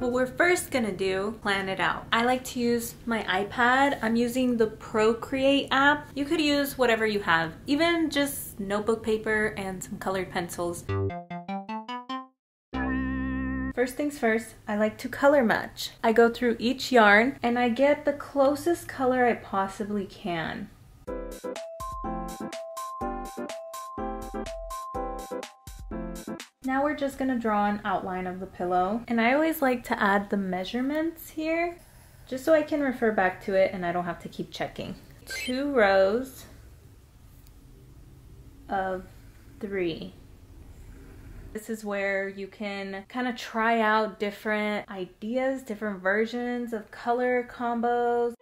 what we're first gonna do, plan it out. I like to use my iPad. I'm using the Procreate app. You could use whatever you have, even just notebook paper and some colored pencils. First things first, I like to color match. I go through each yarn and I get the closest color I possibly can. Now we're just gonna draw an outline of the pillow. And I always like to add the measurements here, just so I can refer back to it and I don't have to keep checking. 2 rows of 3. This is where you can kind of try out different ideas, different versions of color combos.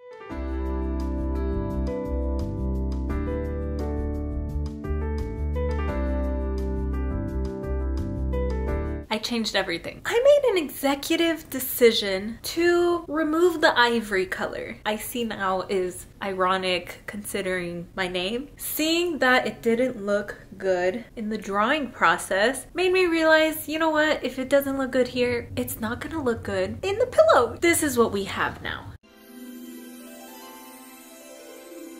I changed everything. I made an executive decision to remove the ivory color. I see now is ironic considering my name. Seeing that it didn't look good in the drawing process made me realize, you know what, if it doesn't look good here, it's not gonna look good in the pillow. This is what we have now.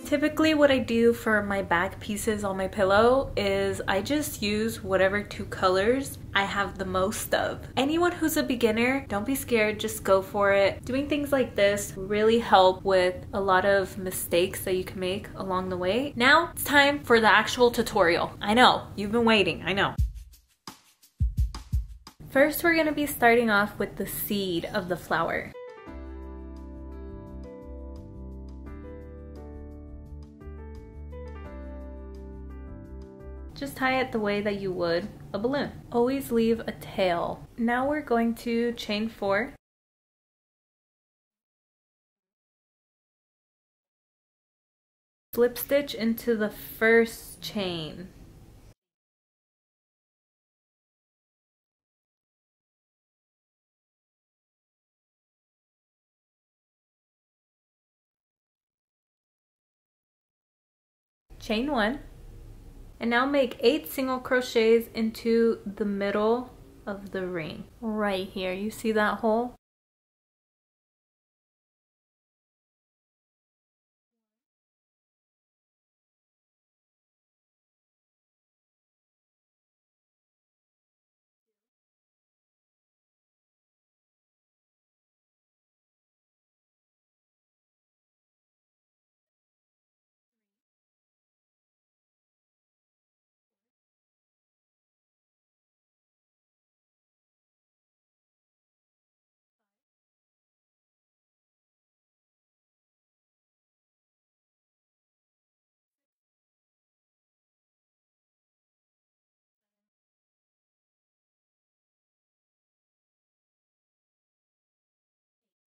Typically what I do for my back pieces on my pillow is I just use whatever 2 colors I have the most of. Anyone who's a beginner, don't be scared, just go for it. Doing things like this really help with a lot of mistakes that you can make along the way. Now it's time for the actual tutorial. I know, you've been waiting, I know. First we're gonna be starting off with the seed of the flower. Just tie it the way that you would a balloon. Always leave a tail. Now we're going to chain 4. Slip stitch into the first chain. Chain 1. And now make 8 single crochets into the middle of the ring. Right here, you see that hole?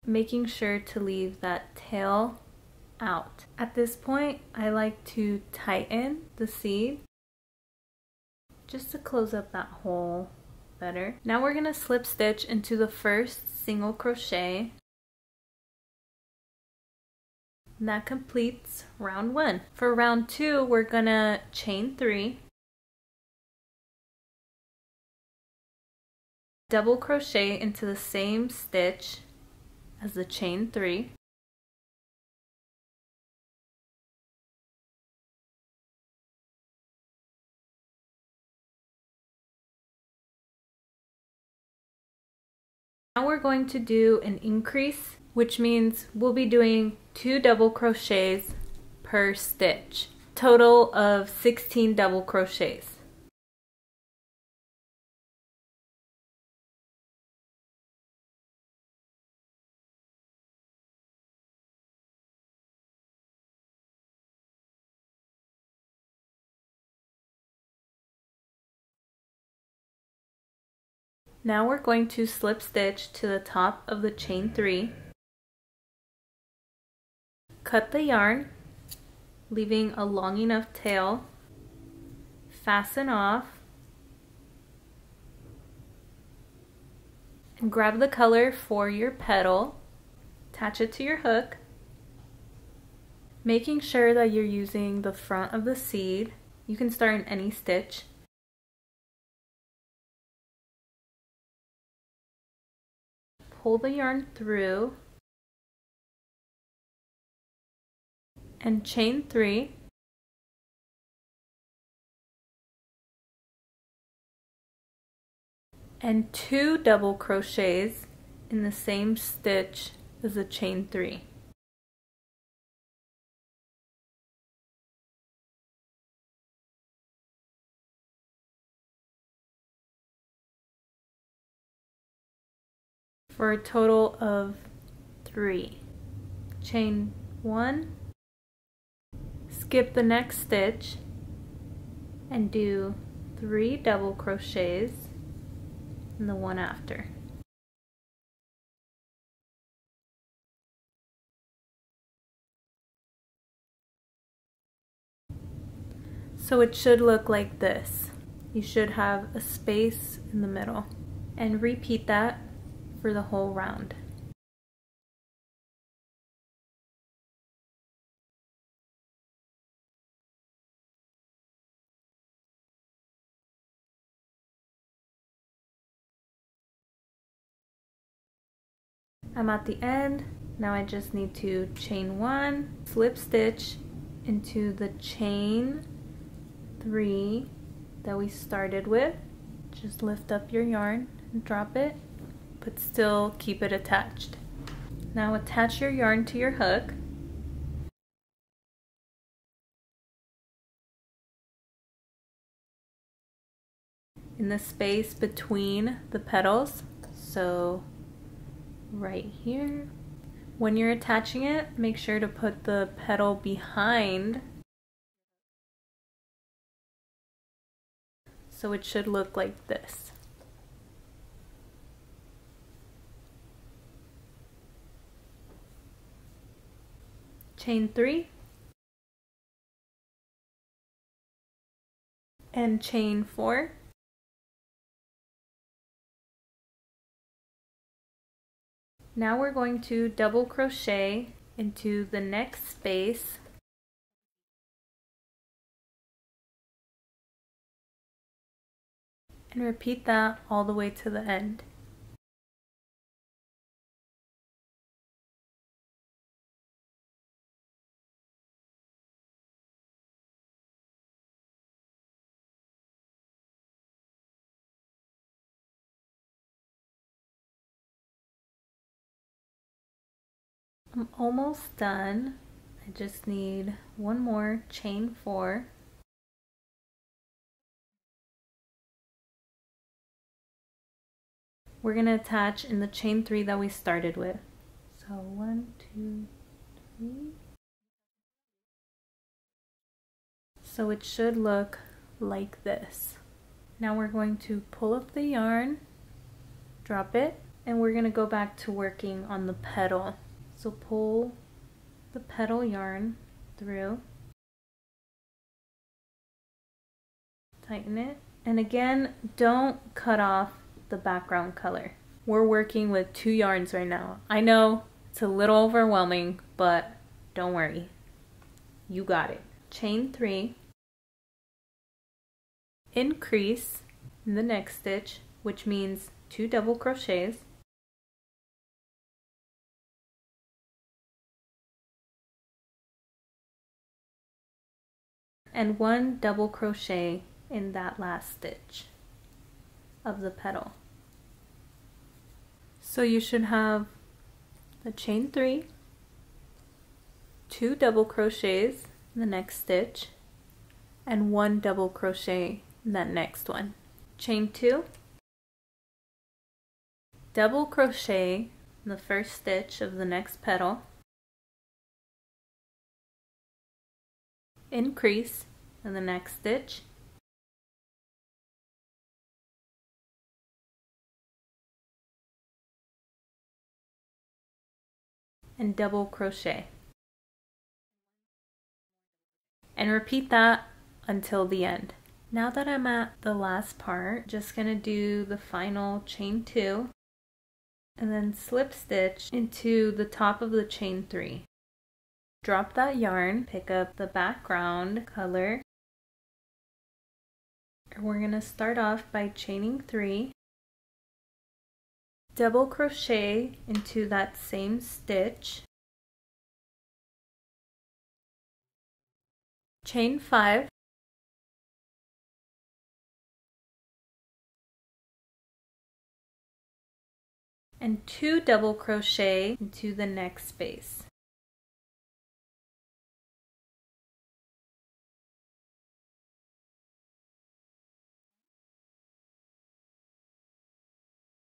Making sure to leave that tail out. At this point, I like to tighten the seed just to close up that hole better. Now we're gonna slip stitch into the first single crochet. And that completes round 1. For round 2, we're gonna chain 3, double crochet into the same stitch as the chain 3. Now we're going to do an increase, which means we'll be doing 2 double crochets per stitch. Total of 16 double crochets. Now we're going to slip stitch to the top of the chain 3, cut the yarn, leaving a long enough tail, fasten off, and grab the color for your petal, attach it to your hook, making sure that you're using the front of the seed. You can start in any stitch. pull the yarn through and chain 3, and 2 double crochets in the same stitch as a chain 3. For a total of 3. Chain 1, skip the next stitch, and do 3 double crochets in the one after. So it should look like this. You should have a space in the middle. And repeat that for the whole round. I'm at the end. Now I just need to chain 1, slip stitch into the chain 3 that we started with. Just lift up your yarn and drop it, but still keep it attached. Now attach your yarn to your hook. In the space between the petals, so right here. When you're attaching it, make sure to put the petal behind, so it should look like this. Chain 3 and chain 4. Now we're going to double crochet into the next space and repeat that all the way to the end. I'm almost done. I just need one more chain 4. We're going to attach in the chain 3 that we started with. So 1, 2, 3. So it should look like this. Now we're going to pull up the yarn, drop it, and we're going to go back to working on the petal. So pull the petal yarn through, tighten it, and again, don't cut off the background color. We're working with 2 yarns right now. I know it's a little overwhelming, but don't worry, you got it. Chain 3, increase in the next stitch, which means 2 double crochets, and 1 double crochet in that last stitch of the petal. So you should have the chain 3, 2 double crochets in the next stitch, and 1 double crochet in that next one. Chain 2, double crochet in the first stitch of the next petal, increase in the next stitch, and double crochet. And repeat that until the end. Now that I'm at the last part, just gonna do the final chain 2 and then slip stitch into the top of the chain 3. Drop that yarn, pick up the background color. We're gonna start off by chaining 3, double crochet into that same stitch, chain 5, and 2 double crochet into the next space.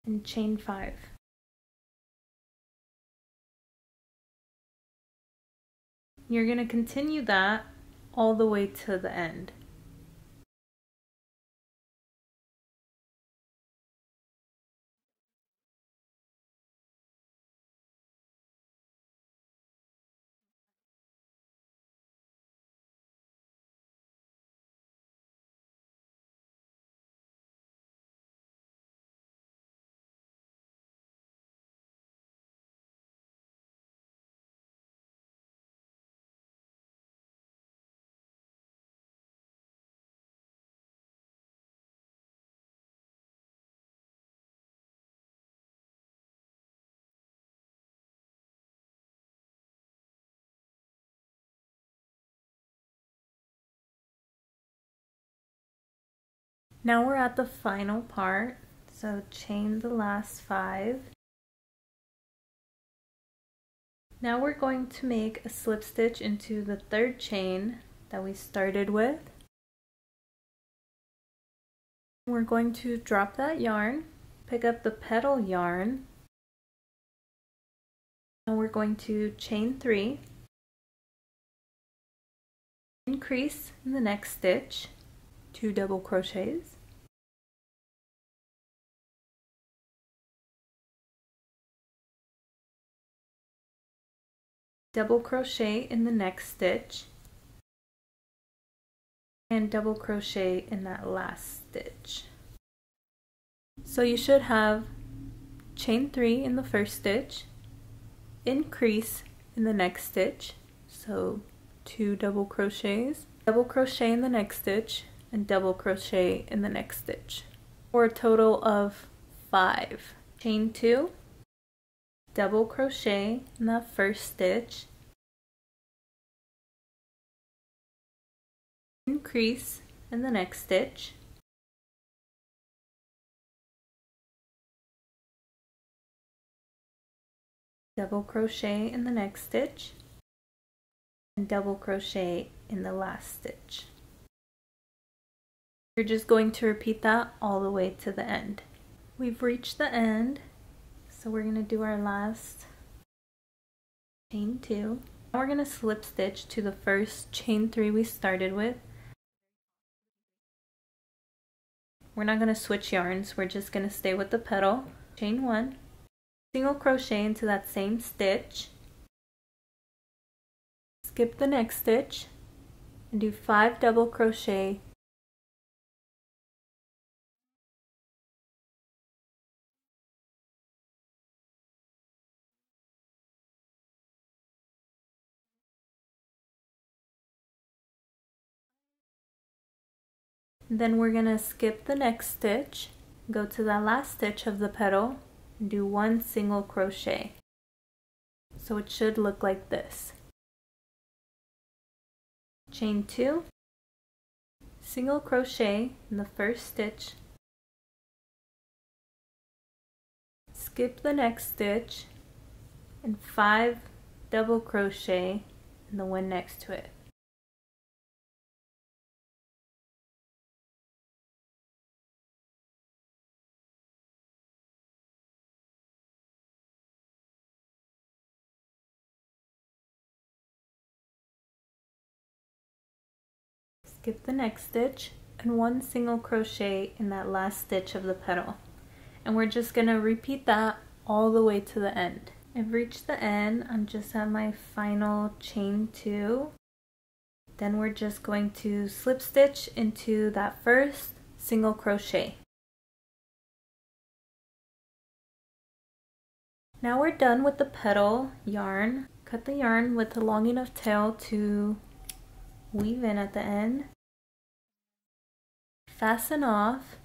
And chain 5. You're going to continue that all the way to the end. Now we're at the final part, so chain the last 5. Now we're going to make a slip stitch into the 3rd chain that we started with. We're going to drop that yarn, pick up the petal yarn, and we're going to chain 3, increase in the next stitch, 2 double crochets, double crochet in the next stitch, and double crochet in that last stitch. So you should have chain 3 in the first stitch, increase in the next stitch, so 2 double crochets, double crochet in the next stitch, and double crochet in the next stitch, for a total of 5. Chain 2, double crochet in that first stitch, increase in the next stitch, double crochet in the next stitch, and double crochet in the last stitch. You're just going to repeat that all the way to the end. We've reached the end, so we're going to do our last chain 2. Now we're going to slip stitch to the first chain 3 we started with. We're not going to switch yarns, we're just going to stay with the petal. Chain 1, single crochet into that same stitch, skip the next stitch, and do 5 double crochet, then we're going to skip the next stitch, go to the last stitch of the petal, and do 1 single crochet. So it should look like this. Chain 2, single crochet in the first stitch, skip the next stitch, and 5 double crochet in the one next to it. Skip the next stitch and 1 single crochet in that last stitch of the petal. And we're just going to repeat that all the way to the end. I've reached the end. I'm just at my final chain 2. Then we're just going to slip stitch into that first single crochet. Now we're done with the petal yarn. Cut the yarn with a long enough tail to weave in at the end. Fasten off.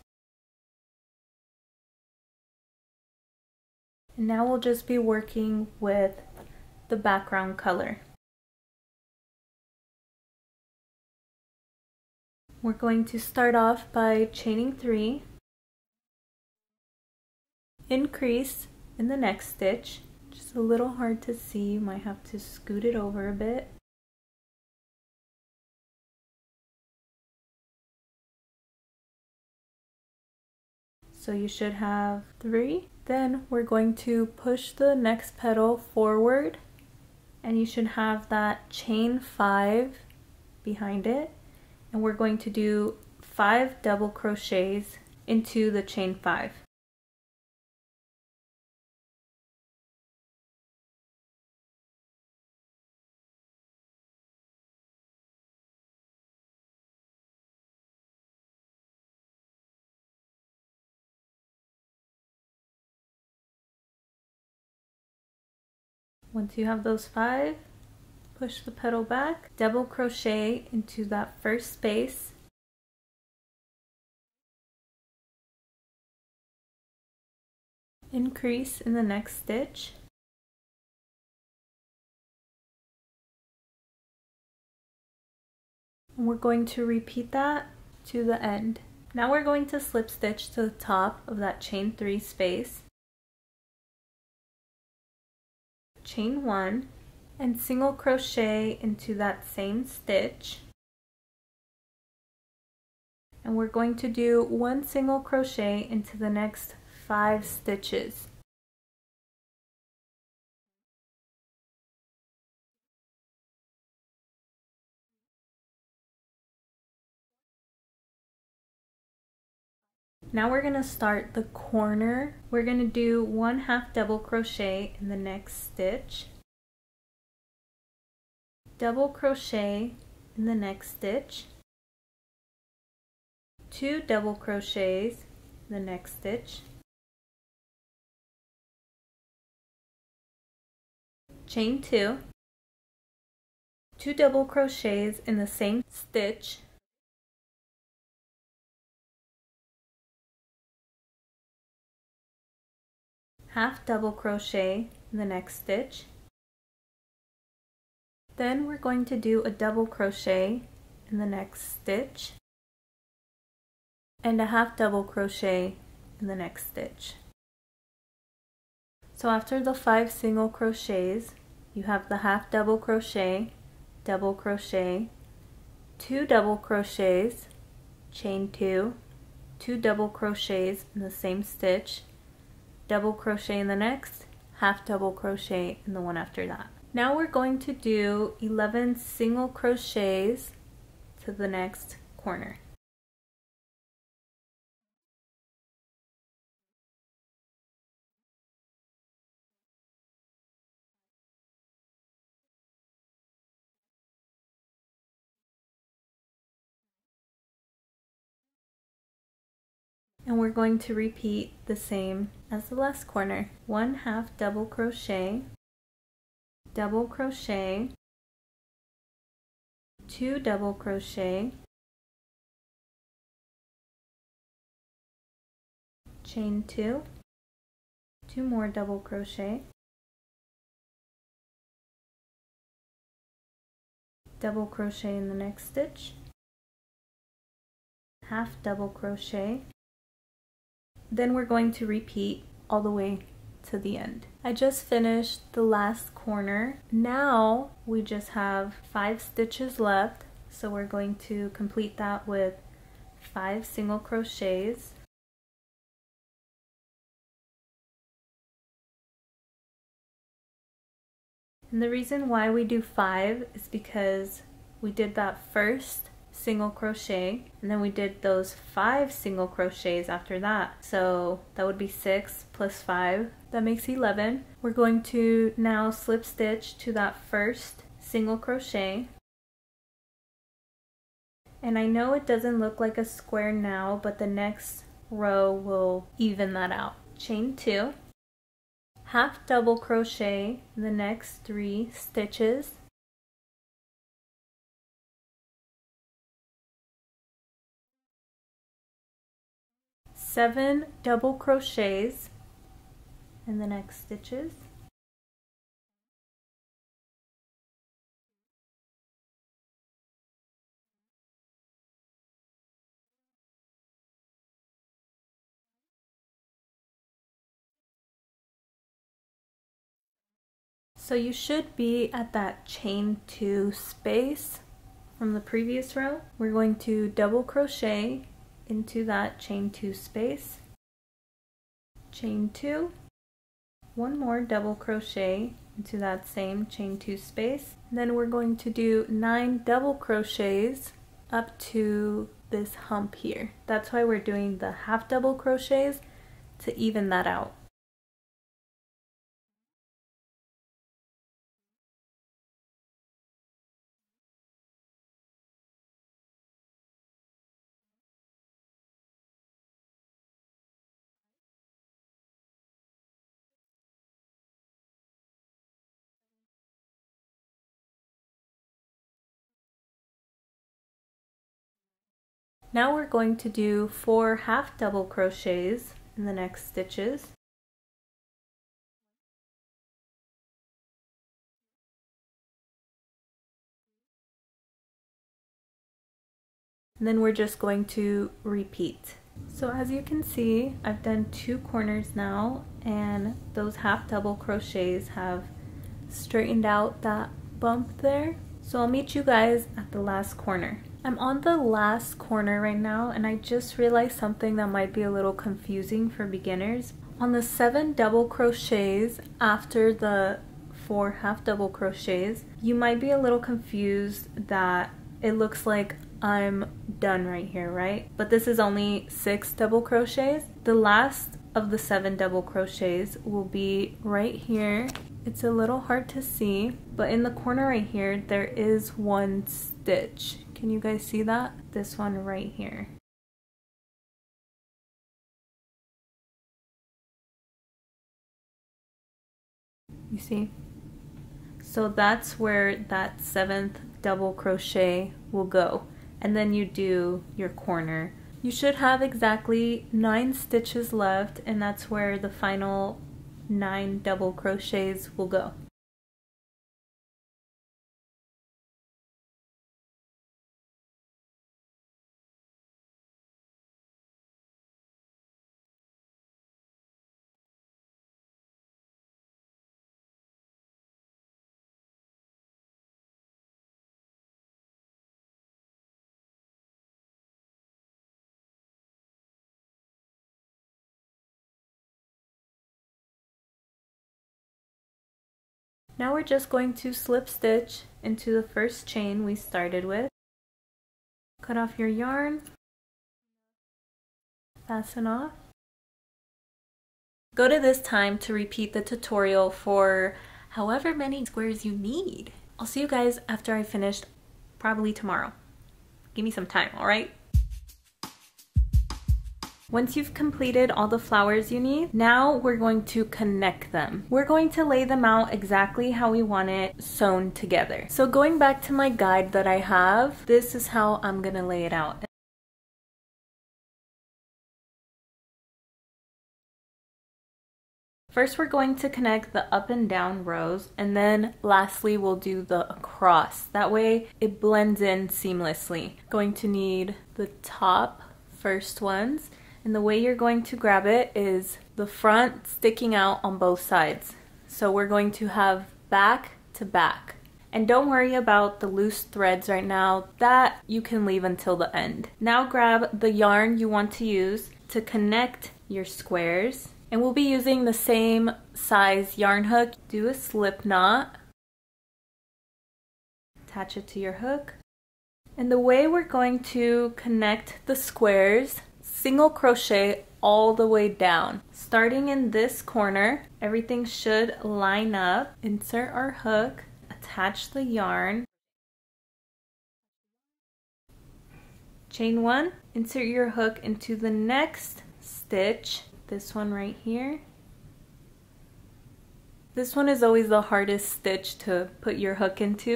And now we'll just be working with the background color. We're going to start off by chaining 3, increase in the next stitch. Just a little hard to see, you might have to scoot it over a bit. So you should have 3. Then we're going to push the next petal forward and you should have that chain 5 behind it. And we're going to do 5 double crochets into the chain 5. Once you have those 5, push the petal back, double crochet into that first space, increase in the next stitch, and we're going to repeat that to the end. Now we're going to slip stitch to the top of that chain 3 space, chain 1, and single crochet into that same stitch. And we're going to do 1 single crochet into the next 5 stitches. Now we're going to start the corner. We're going to do 1/2 double crochet in the next stitch, double crochet in the next stitch, 2 double crochets in the next stitch, chain 2, 2 double crochets in the same stitch, half double crochet in the next stitch. Then we're going to do a double crochet in the next stitch and a half double crochet in the next stitch. So after the 5 single crochets, you have the half double crochet, 2 double crochets, chain 2, 2 double crochets in the same stitch, double crochet in the next, half double crochet in the one after that. Now we're going to do 11 single crochets to the next corner. And we're going to repeat the same as the last corner. 1/2 double crochet, double crochet, 2 double crochet, chain 2, 2 more double crochet, double crochet in the next stitch, half double crochet. Then we're going to repeat all the way to the end. I just finished the last corner. Now we just have 5 stitches left, so we're going to complete that with 5 single crochets. And the reason why we do 5 is because we did that first single crochet and then we did those 5 single crochets after that, so that would be 6 plus 5, that makes 11. We're going to now slip stitch to that first single crochet, and I know it doesn't look like a square now, but the next row will even that out. Chain 2, half double crochet in the next 3 stitches, 7 double crochets, in the next stitches. So you should be at that chain 2 space from the previous row. We're going to double crochet into that chain 2 space, chain 2, one more double crochet into that same chain 2 space. And then we're going to do 9 double crochets up to this hump here. That's why we're doing the half double crochets, to even that out. Now we're going to do 4 half double crochets in the next stitches. And then we're just going to repeat. So as you can see, I've done 2 corners now, and those half double crochets have straightened out that bump there. So I'll meet you guys at the last corner. I'm on the last corner right now, and I just realized something that might be a little confusing for beginners. On the 7 double crochets after the 4 half double crochets, you might be a little confused that it looks like I'm done right here, right? But this is only 6 double crochets. The last of the 7 double crochets will be right here. It's a little hard to see, but in the corner right here, there is 1 stitch. Can you guys see that? This one right here. You see? So that's where that 7th double crochet will go. And then you do your corner. You should have exactly 9 stitches left, and that's where the final 9 double crochets will go. Now we're just going to slip stitch into the first chain we started with. Cut off your yarn, fasten off. Go to this time to repeat the tutorial for however many squares you need. I'll see you guys after I finished, probably tomorrow. Give me some time, all right? Once you've completed all the flowers you need, now we're going to connect them. We're going to lay them out exactly how we want it sewn together. So going back to my guide that I have, this is how I'm gonna lay it out. First, we're going to connect the up and down rows, and then lastly, we'll do the across. That way it blends in seamlessly. Going to need the top first ones. And the way you're going to grab it is the front sticking out on both sides. So we're going to have back to back. And don't worry about the loose threads right now, that you can leave until the end. Now grab the yarn you want to use to connect your squares. And we'll be using the same size yarn hook. Do a slip knot. Attach it to your hook. And the way we're going to connect the squares, single crochet all the way down. Starting in this corner, everything should line up. Insert our hook, attach the yarn. Chain 1, insert your hook into the next stitch, this one right here. This one is always the hardest stitch to put your hook into.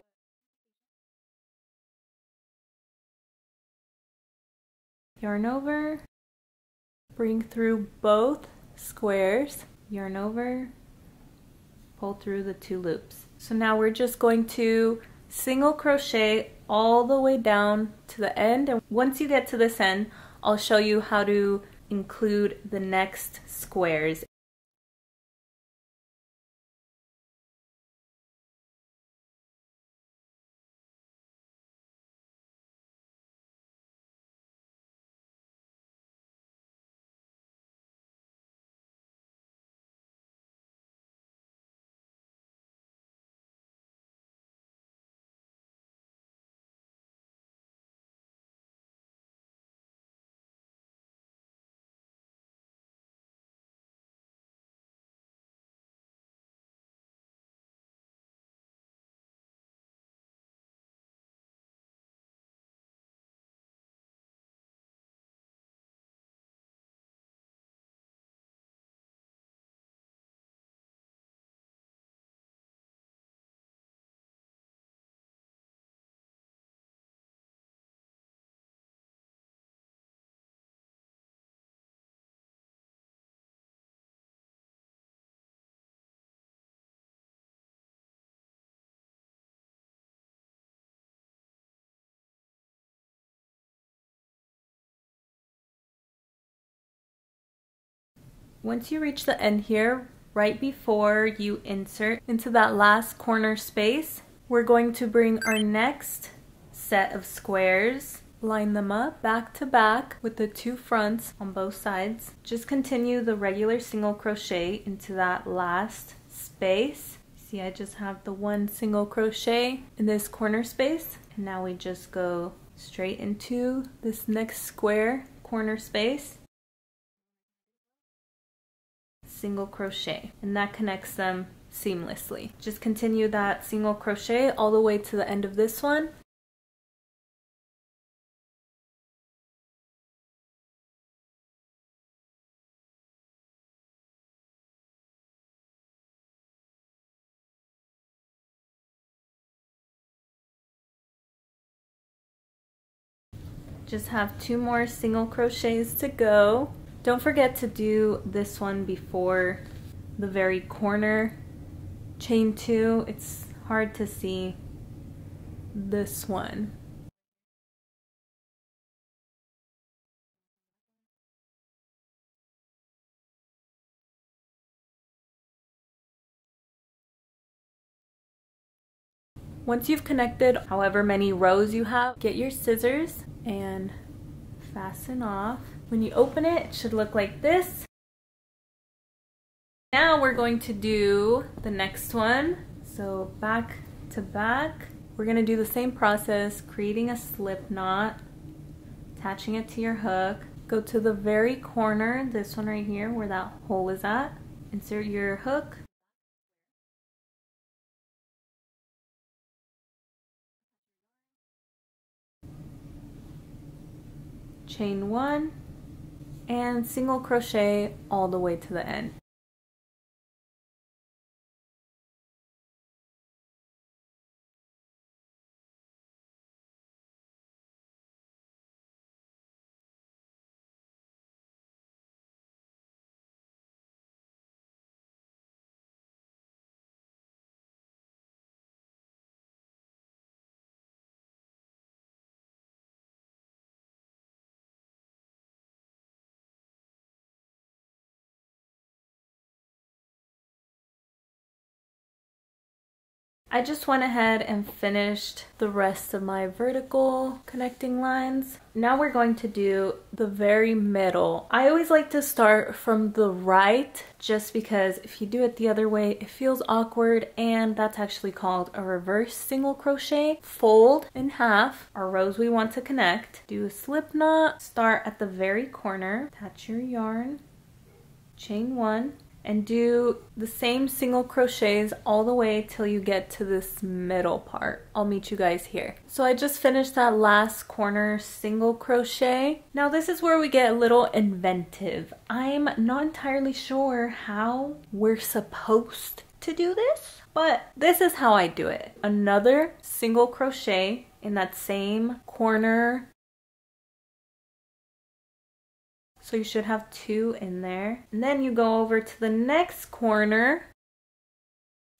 Yarn over. Bring through both squares, yarn over, pull through the 2 loops. So now we're just going to single crochet all the way down to the end, and once you get to this end, I'll show you how to include the next squares. Once you reach the end here, right before you insert into that last corner space, we're going to bring our next set of squares, line them up back to back with the 2 fronts on both sides. Just continue the regular single crochet into that last space. See, I just have the 1 single crochet in this corner space, and now we just go straight into this next square corner space, single crochet, and that connects them seamlessly. Just continue that single crochet all the way to the end of this one. Just have 2 more single crochets to go. Don't forget to do this one before the very corner. Chain 2, it's hard to see this one. Once you've connected however many rows you have, get your scissors and fasten off. When you open it, it should look like this. Now we're going to do the next one. So back to back, we're going to do the same process, creating a slip knot, attaching it to your hook. Go to the very corner, this one right here where that hole is at. Insert your hook. Chain 1 and single crochet all the way to the end. I just went ahead and finished the rest of my vertical connecting lines. Now we're going to do the very middle. I always like to start from the right just because if you do it the other way, it feels awkward, and that's actually called a reverse single crochet. Fold in half our rows we want to connect. Do a slip knot, start at the very corner, attach your yarn, chain 1, and do the same single crochets all the way till you get to this middle part. I'll meet you guys here. So I just finished that last corner single crochet. Now this is where we get a little inventive. I'm not entirely sure how we're supposed to do this, but this is how I do it. Another single crochet in that same corner So you should have 2 in there. And then you go over to the next corner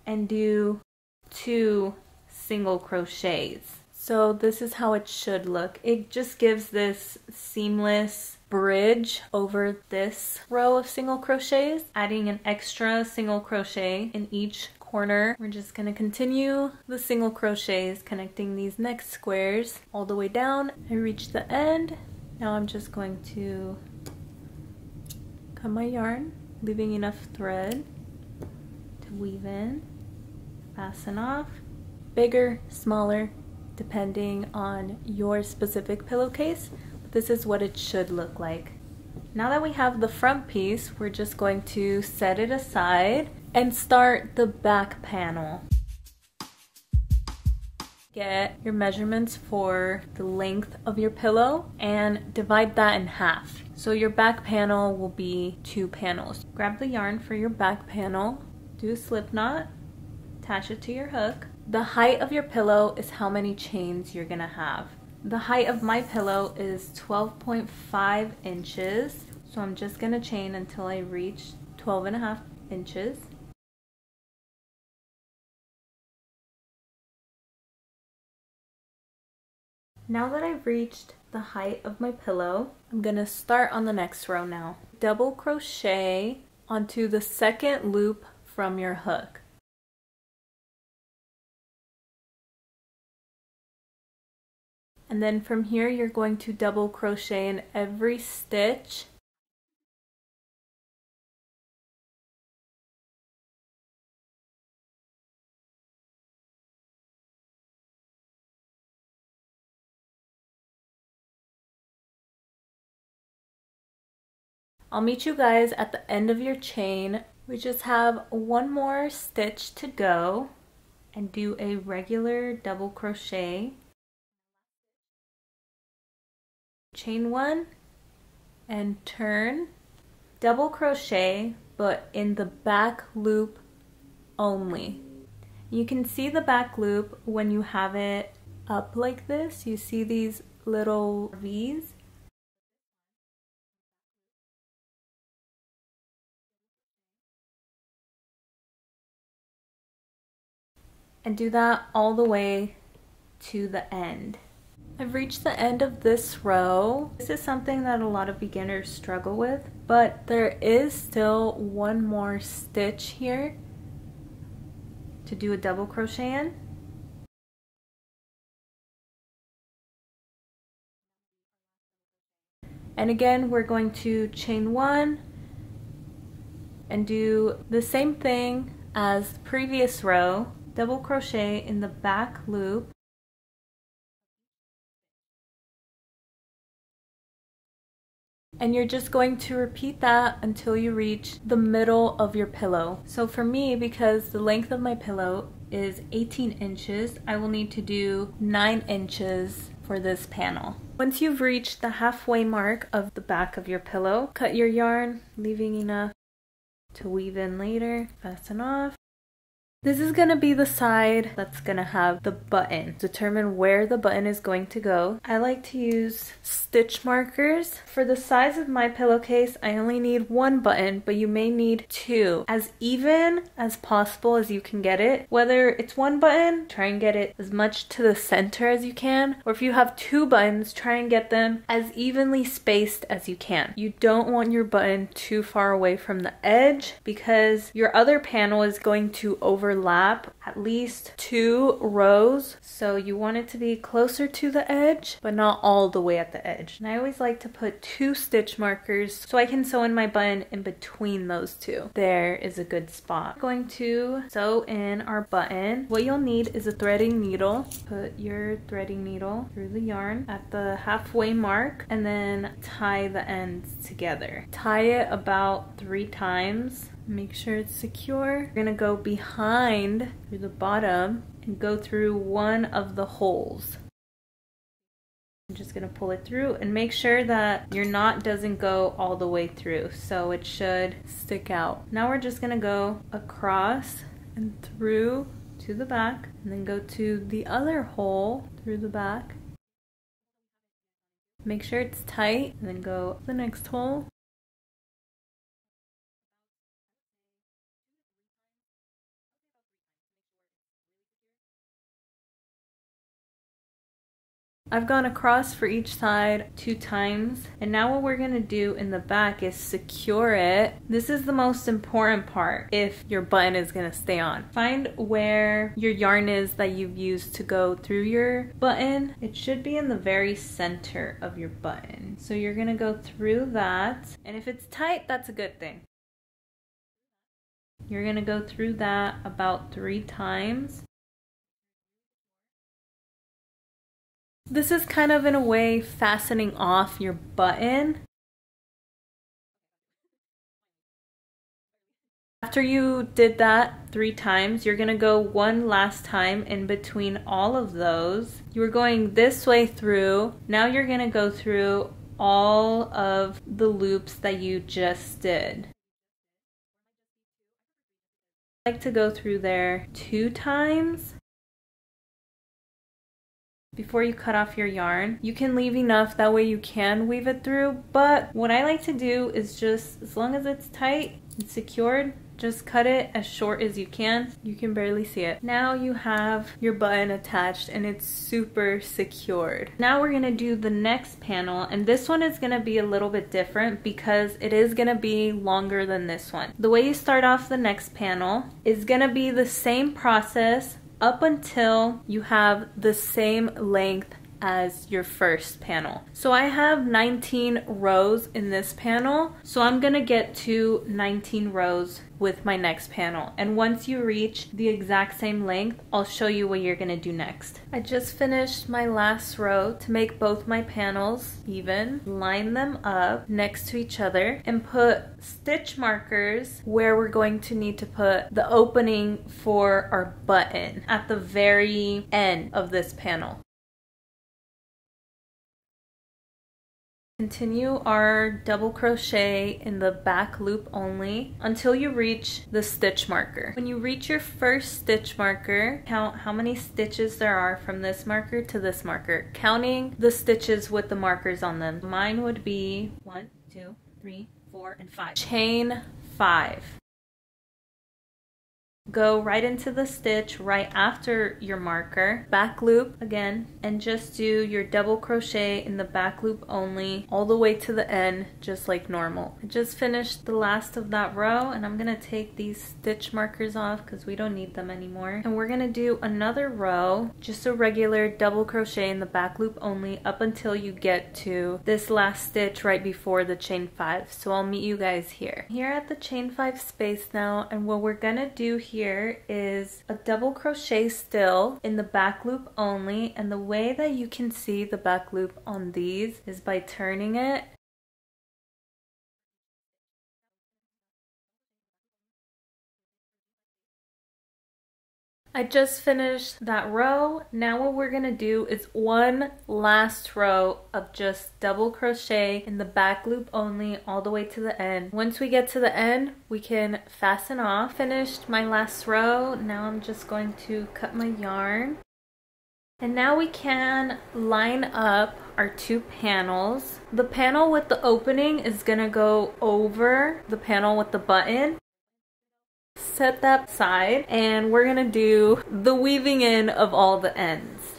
and do 2 single crochets. So this is how it should look. It just gives this seamless bridge over this row of single crochets, adding an extra single crochet in each corner. We're just going to continue the single crochets, connecting these next squares all the way down. I reached the end. Now I'm just going to cut my yarn, leaving enough thread to weave in, fasten off. Bigger, smaller, depending on your specific pillowcase. But this is what it should look like. Now that we have the front piece, we're just going to set it aside and start the back panel. Get your measurements for the length of your pillow and divide that in half. So your back panel will be 2 panels. Grab the yarn for your back panel, do a slip knot, attach it to your hook. The height of your pillow is how many chains you're gonna have. The height of my pillow is 12.5 inches. So I'm just gonna chain until I reach 12.5 inches. Now that I've reached the height of my pillow, I'm gonna start on the next row now. Double crochet onto the second loop from your hook. And then from here, you're going to double crochet in every stitch. I'll meet you guys at the end of your chain. We just have one more stitch to go and do a regular double crochet. Chain 1 and turn, double crochet, but in the back loop only. You can see the back loop when you have it up like this. You see these little V's. And do that all the way to the end. I've reached the end of this row. This is something that a lot of beginners struggle with, but there is still one more stitch here to do a double crochet in. And again, we're going to chain 1 and do the same thing as the previous row, double crochet in the back loop. And you're just going to repeat that until you reach the middle of your pillow. So for me, because the length of my pillow is 18 inches, I will need to do 9 inches for this panel. Once you've reached the halfway mark of the back of your pillow, cut your yarn, leaving enough to weave in later, fasten off. This is going to be the side that's going to have the button. Determine where the button is going to go. I like to use stitch markers. For the size of my pillowcase, I only need 1 button, but you may need 2. As even as possible as you can get it. Whether it's 1 button, try and get it as much to the center as you can. Or if you have 2 buttons, try and get them as evenly spaced as you can. You don't want your button too far away from the edge because your other panel is going to overlap at least 2 rows, so you want it to be closer to the edge but not all the way at the edge. And I always like to put 2 stitch markers so I can sew in my button in between those 2. There is a good spot. We're going to sew in our button. What you'll need is a threading needle. Put your threading needle through the yarn at the halfway mark and then tie the ends together. Tie it about 3 times. Make sure it's secure. You're gonna go behind through the bottom and go through one of the holes. I'm just gonna pull it through and make sure that your knot doesn't go all the way through, so it should stick out. Now we're just gonna go across and through to the back and then go to the other hole through the back. Make sure it's tight and then go to the next hole. I've gone across for each side 2 times, and now what we're gonna do in the back is secure it. This is the most important part if your button is gonna stay on. Find where your yarn is that you've used to go through your button. It should be in the very center of your button. So you're gonna go through that, and if it's tight, that's a good thing. You're gonna go through that about 3 times. This is kind of in a way fastening off your button. After you did that 3 times, you're gonna go one last time in between all of those. You were going this way through. Now you're gonna go through all of the loops that you just did. I like to go through there 2 times. Before you cut off your yarn. You can leave enough, that way you can weave it through, but what I like to do is just, as long as it's tight and secured, just cut it as short as you can. You can barely see it. Now you have your button attached and it's super secured. Now we're gonna do the next panel, and this one is gonna be a little bit different because it is gonna be longer than this one. The way you start off the next panel is gonna be the same process up until you have the same length as your first panel. So I have 19 rows in this panel, so I'm gonna get to 19 rows with my next panel, and once you reach the exact same length, I'll show you what you're gonna do next. I just finished my last row. To make both my panels even, line them up next to each other and put stitch markers where we're going to need to put the opening for our button at the very end of this panel. Continue our double crochet in the back loop only until you reach the stitch marker. When you reach your first stitch marker, count how many stitches there are from this marker to this marker, counting the stitches with the markers on them. Mine would be 1, 2, 3, 4, and 5. Chain 5. Go right into the stitch right after your marker, back loop again, and just do your double crochet in the back loop only all the way to the end, just like normal. I just finished the last of that row, and I'm gonna take these stitch markers off because we don't need them anymore. And we're gonna do another row, just a regular double crochet in the back loop only up until you get to this last stitch right before the chain 5. So I'll meet you guys here. Here at the chain 5 space now, and what we're gonna do here is a double crochet still in the back loop only, and the way that you can see the back loop on these is by turning it. I just finished that row. Now what we're gonna do is one last row of just double crochet in the back loop only all the way to the end. Once we get to the end, we can fasten off. Finished my last row. Now I'm just going to cut my yarn. And now we can line up our 2 panels. The panel with the opening is gonna go over the panel with the button. Set that aside, and we're gonna do the weaving in of all the ends.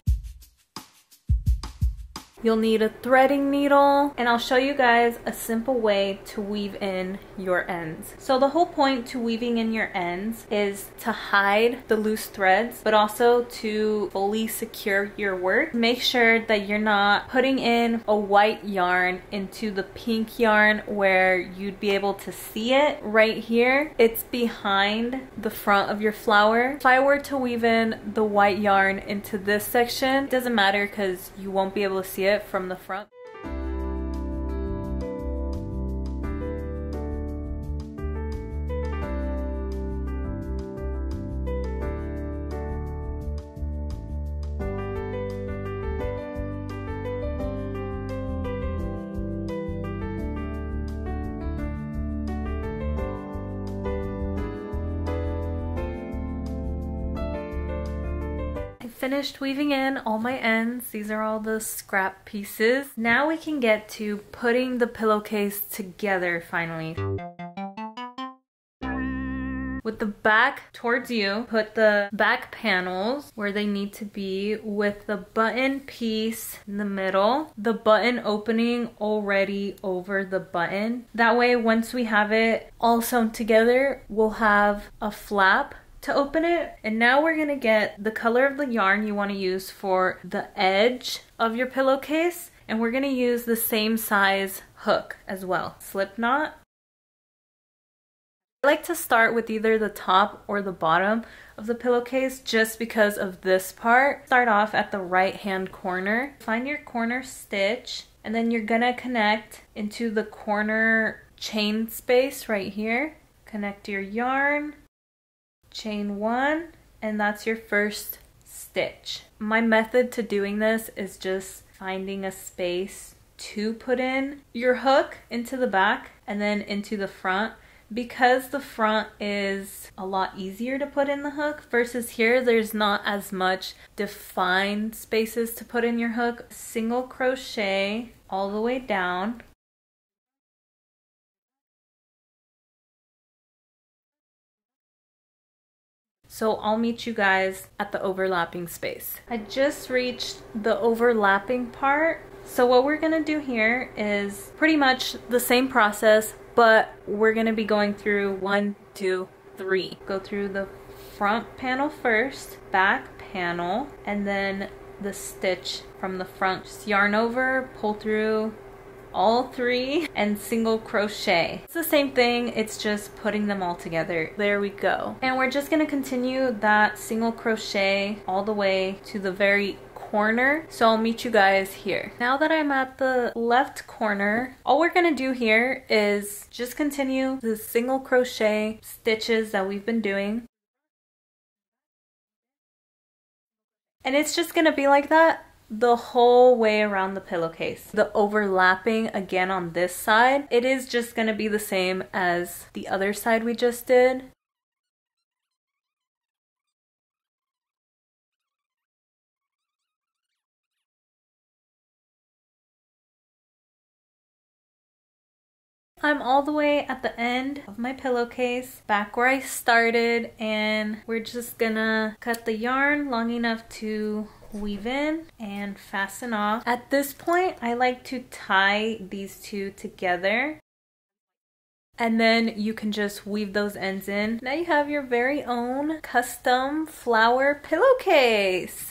You'll need a threading needle, and I'll show you guys a simple way to weave in your ends. So the whole point to weaving in your ends is to hide the loose threads, but also to fully secure your work. Make sure that you're not putting in a white yarn into the pink yarn where you'd be able to see it right here. It's behind the front of your flower. If I were to weave in the white yarn into this section, it doesn't matter because you won't be able to see it from the front. Finished weaving in all my ends. These are all the scrap pieces. Now we can get to putting the pillowcase together finally. With with the back towards you, put the back panels where they need to be with the button piece in the middle, the button opening already over the button. That way, once we have it all sewn together, we'll have a flap to open it. And now we're gonna get the color of the yarn you want to use for the edge of your pillowcase, and we're gonna use the same size hook as well. Slip knot. I like to start with either the top or the bottom of the pillowcase just because of this part. Start off at the right hand corner. Find your corner stitch, and then you're gonna connect into the corner chain space right here. Connect your yarn, chain 1, and that's your first stitch. My method to doing this is just finding a space to put in your hook into the back and then into the front. Because the front is a lot easier to put in the hook versus here, there's not as much defined spaces to put in your hook. Single crochet all the way down. So I'll meet you guys at the overlapping space. I just reached the overlapping part. So what we're gonna do here is pretty much the same process, but we're gonna be going through 1, 2, 3. Go through the front panel first, back panel, and then the stitch from the front. Just yarn over, pull through all 3, and single crochet. It's the same thing, it's just putting them all together. There we go. And we're just gonna continue that single crochet all the way to the very corner. So I'll meet you guys here. Now that I'm at the left corner, all we're gonna do here is just continue the single crochet stitches that we've been doing. And it's just gonna be like that the whole way around the pillowcase. The overlapping again on this side, it is just gonna be the same as the other side we just did. I'm all the way at the end of my pillowcase, back where I started, and we're just gonna cut the yarn long enough to weave in and fasten off. At this point, I like to tie these two together, and then you can just weave those ends in. Now you have your very own custom flower pillowcase.